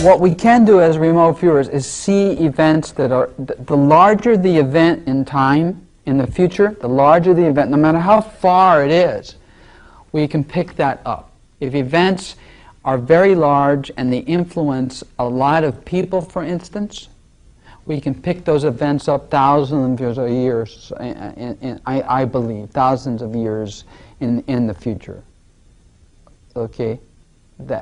what we can do as remote viewers is see events that are, the larger the event in time, in the future, the larger the event, no matter how far it is, we can pick that up. If events are very large and they influence a lot of people, for instance, we can pick those events up thousands of years, I believe, thousands of years in the future. Okay?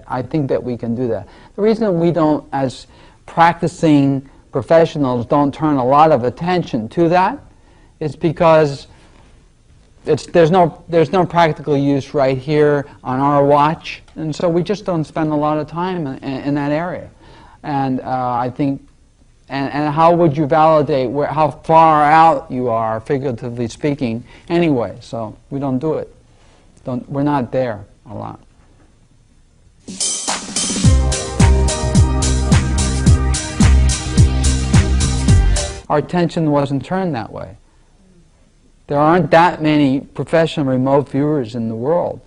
I think that we can do that. The reason we don't, as practicing professionals, don't turn a lot of attention to that is because there's no practical use right here on our watch, and so we just don't spend a lot of time in that area. And I think, and how would you validate how far out you are, figuratively speaking, anyway? So we don't do it. We're not there a lot. Our attention wasn't turned that way. There aren't that many professional remote viewers in the world.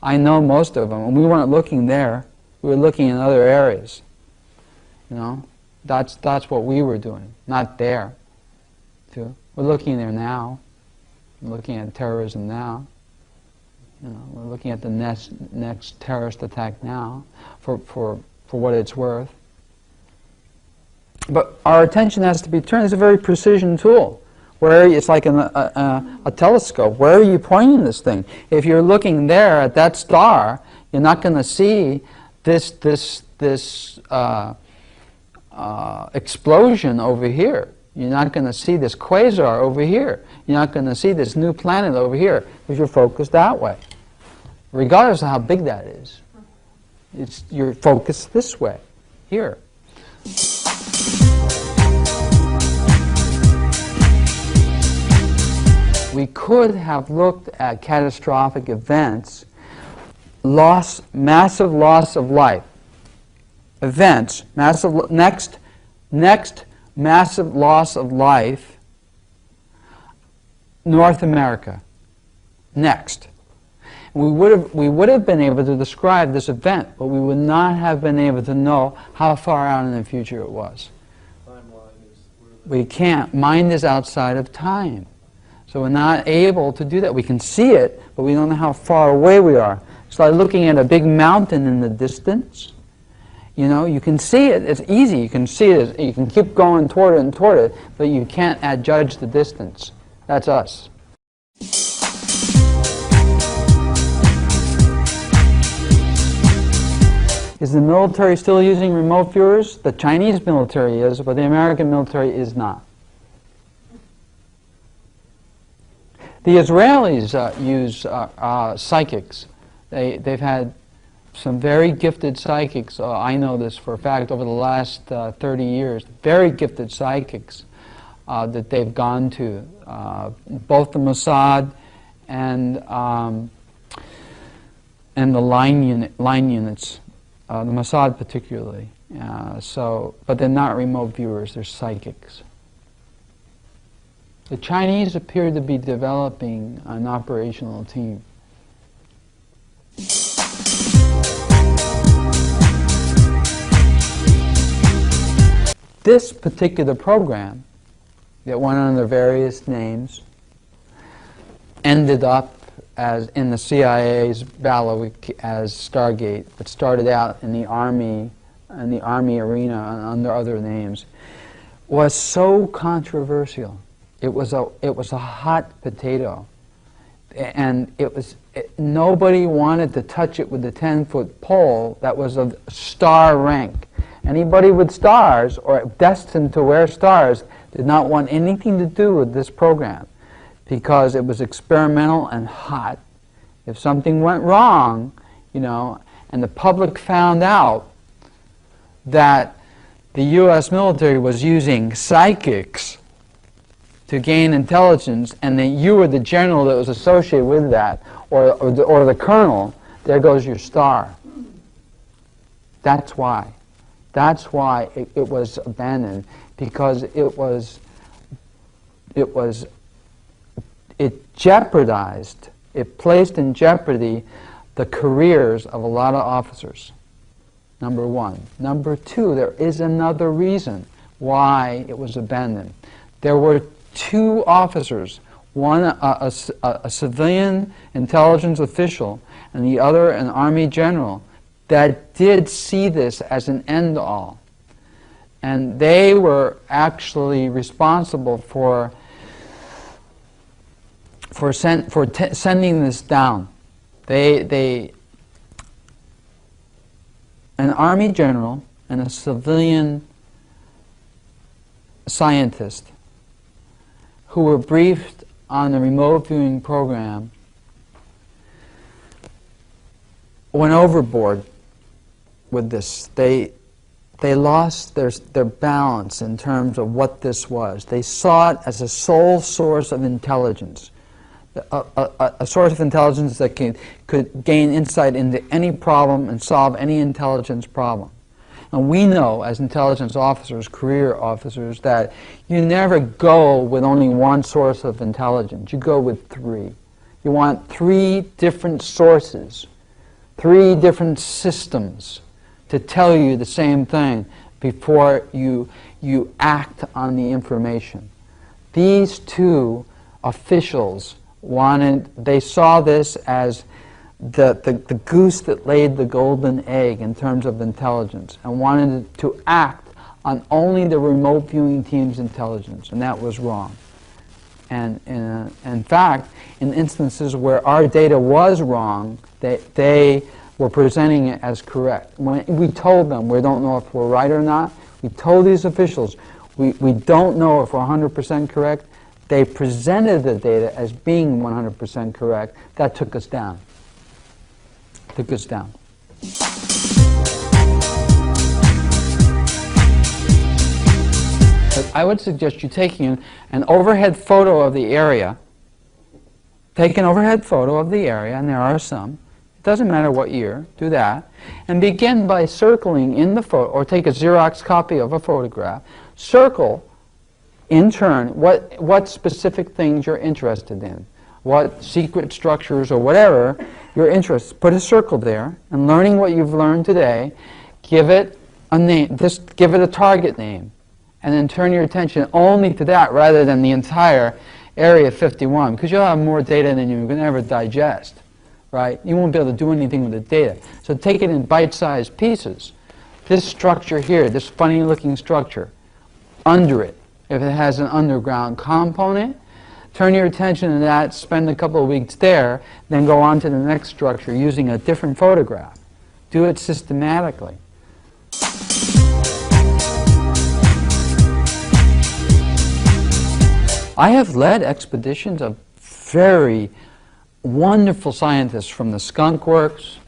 I know most of them, and we weren't looking there. We were looking in other areas. You know, that's what we were doing, not there. Too. We're looking there now. We're looking at terrorism now. You know, we're looking at the next terrorist attack now, for what it's worth. But our attention has to be turned. It's a very precision tool. Where it's like a telescope. Where are you pointing this thing? If you're looking there at that star, you're not going to see this explosion over here. You're not going to see this quasar over here. You're not going to see this new planet over here because you're focused that way. Regardless of how big that is, you're focused this way, here. We could have looked at catastrophic events, massive loss of life, events, next massive loss of life, North America, next. We would have been able to describe this event, but we would not have been able to know how far out in the future it was. We can't. Mind is outside of time. So we're not able to do that. We can see it, but we don't know how far away we are. It's like looking at a big mountain in the distance. You know, you can see it. It's easy. You can see it. You can keep going toward it and toward it, but you can't adjudge the distance. That's us. Is the military still using remote viewers? The Chinese military is, but the American military is not. The Israelis use psychics. They've had some very gifted psychics. I know this for a fact over the last 30 years. Very gifted psychics that they've gone to, both the Mossad and the line units, the Mossad particularly. But they're not remote viewers. They're psychics. The Chinese appear to be developing an operational team. This particular program, that went under various names, ended up as in the CIA's bailiwick as Stargate, but started out in the Army arena under other names, was so controversial. It was a hot potato, and nobody wanted to touch it with a 10-foot pole that was of star rank. Anybody with stars or destined to wear stars did not want anything to do with this program because it was experimental and hot. If something went wrong, you know, and the public found out that the U.S. military was using psychics to gain intelligence, and that you were the general that was associated with that, or the colonel, there goes your star. That's why. That's why it was abandoned, because it jeopardized, it placed in jeopardy the careers of a lot of officers. number one. Number two, there is another reason why it was abandoned. There were two officers, one a civilian intelligence official and the other an army general, that did see this as an end-all. And they were actually responsible for sending this down. An army general and a civilian scientist who were briefed on the remote viewing program went overboard with this. They lost their balance in terms of what this was. They saw it as a sole source of intelligence, a source of intelligence that could gain insight into any problem and solve any intelligence problem. And we know, as intelligence officers, career officers, that you never go with only one source of intelligence. You go with three. You want three different sources, three different systems to tell you the same thing before you act on the information. These two officials they saw this as the goose that laid the golden egg in terms of intelligence, and wanted to act on only the remote viewing team's intelligence, and that was wrong. And in fact, in instances where our data was wrong, they were presenting it as correct. When we told them we don't know if we're right or not, we told these officials we don't know if we're 100% correct. They presented the data as being 100% correct. That took us down. But I would suggest you taking an overhead photo of the area. Take an overhead photo of the area, and there are some. It doesn't matter what year, do that. And begin by circling in the photo, or take a Xerox copy of a photograph. Circle, in turn, what specific things you're interested in. What secret structures or whatever your interest. Put a circle there, and learning what you've learned today, give it a name. Just give it a target name, and then turn your attention only to that rather than the entire Area 51, because you'll have more data than you can ever digest, right? You won't be able to do anything with the data. So take it in bite-sized pieces. This structure here, this funny-looking structure, under it, if it has an underground component, turn your attention to that, spend a couple of weeks there, then go on to the next structure using a different photograph. Do it systematically. I have led expeditions of very wonderful scientists from the Skunk Works,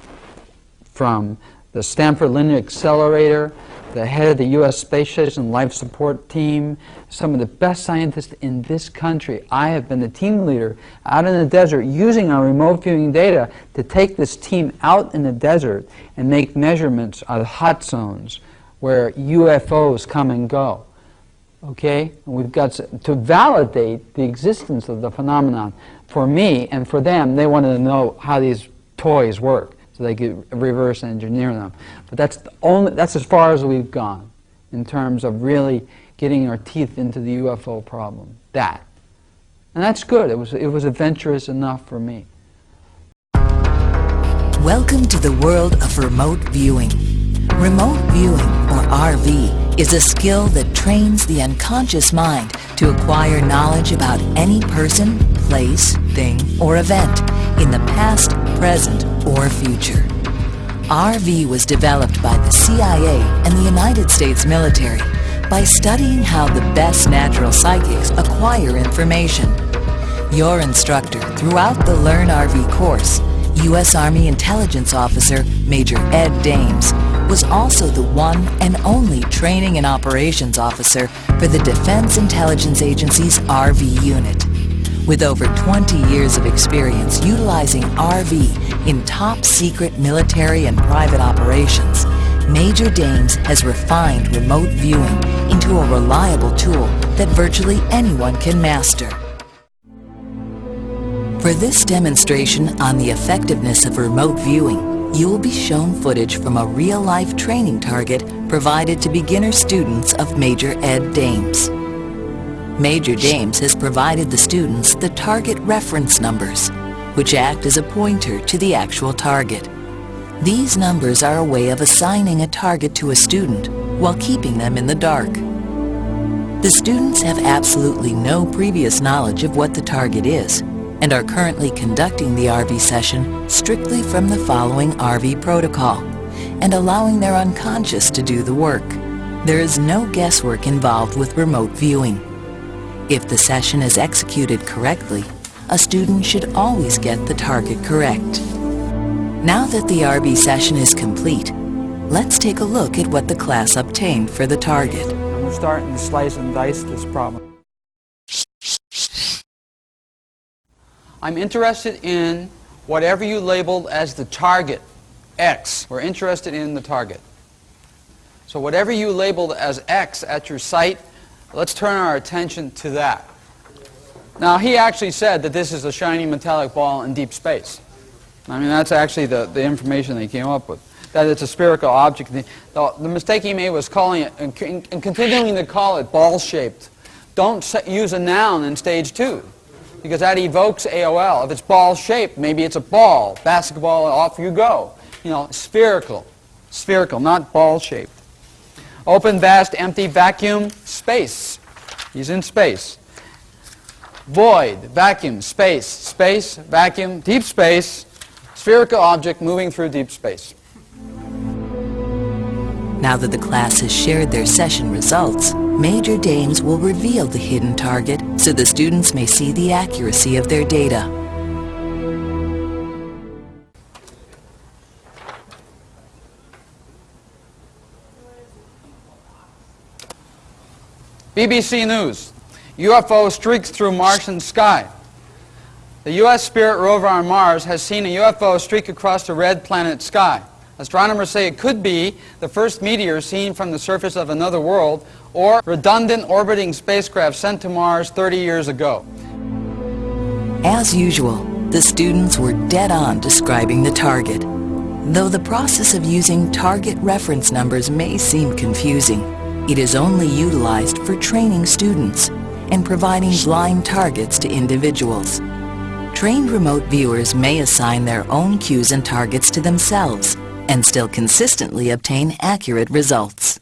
from the Stanford Linear Accelerator, the head of the U.S. Space Station Life Support Team, some of the best scientists in this country. I have been the team leader out in the desert using our remote viewing data to take this team out in the desert and make measurements of hot zones where UFOs come and go. Okay? And we've got to validate the existence of the phenomenon. For me and for them, they wanted to know how these toys work, so they could reverse engineer them. But that's as far as we've gone in terms of really getting our teeth into the UFO problem. And that's good. It was adventurous enough for me. Welcome to the world of remote viewing. Remote viewing, or RV, is a skill that trains the unconscious mind to acquire knowledge about any person, place, thing, or event in the past, present, or future. RV was developed by the CIA and the United States military by studying how the best natural psychics acquire information. Your instructor throughout the Learn RV course, U.S. Army Intelligence Officer Major Ed Dames, was also the one and only Training and Operations Officer for the Defense Intelligence Agency's RV unit. With over 20 years of experience utilizing RV in top-secret military and private operations, Major Dames has refined remote viewing into a reliable tool that virtually anyone can master. For this demonstration on the effectiveness of remote viewing, you will be shown footage from a real-life training target provided to beginner students of Major Ed Dames. Major Dames has provided the students the target reference numbers, which act as a pointer to the actual target. These numbers are a way of assigning a target to a student while keeping them in the dark. The students have absolutely no previous knowledge of what the target is and are currently conducting the RV session strictly from the following RV protocol and allowing their unconscious to do the work. There is no guesswork involved with remote viewing. If the session is executed correctly, a student should always get the target correct. Now that the RV session is complete, let's take a look at what the class obtained for the target. We're starting to slice and dice this problem. I'm interested in whatever you labeled as the target, X. We're interested in the target. So whatever you labeled as X at your site, let's turn our attention to that. Now, he actually said that this is a shiny metallic ball in deep space. I mean, that's actually the information they came up with, that it's a spherical object. The mistake he made was calling it, and continuing to call it ball-shaped. Don't use a noun in stage 2, because that evokes AOL. If it's ball-shaped, maybe it's a ball, basketball, off you go. You know, spherical, not ball-shaped. Open, vast, empty, vacuum, space. He's in space. Void, vacuum, space, vacuum, deep space, spherical object moving through deep space. Now that the class has shared their session results, Major Dames will reveal the hidden target so the students may see the accuracy of their data. BBC News. UFO streaks through Martian sky. The U.S. Spirit rover on Mars has seen a UFO streak across the red planet sky. Astronomers say it could be the first meteor seen from the surface of another world or redundant orbiting spacecraft sent to Mars 30 years ago. As usual, the students were dead on describing the target. Though the process of using target reference numbers may seem confusing, it is only utilized for training students and providing blind targets to individuals. Trained remote viewers may assign their own cues and targets to themselves and still consistently obtain accurate results.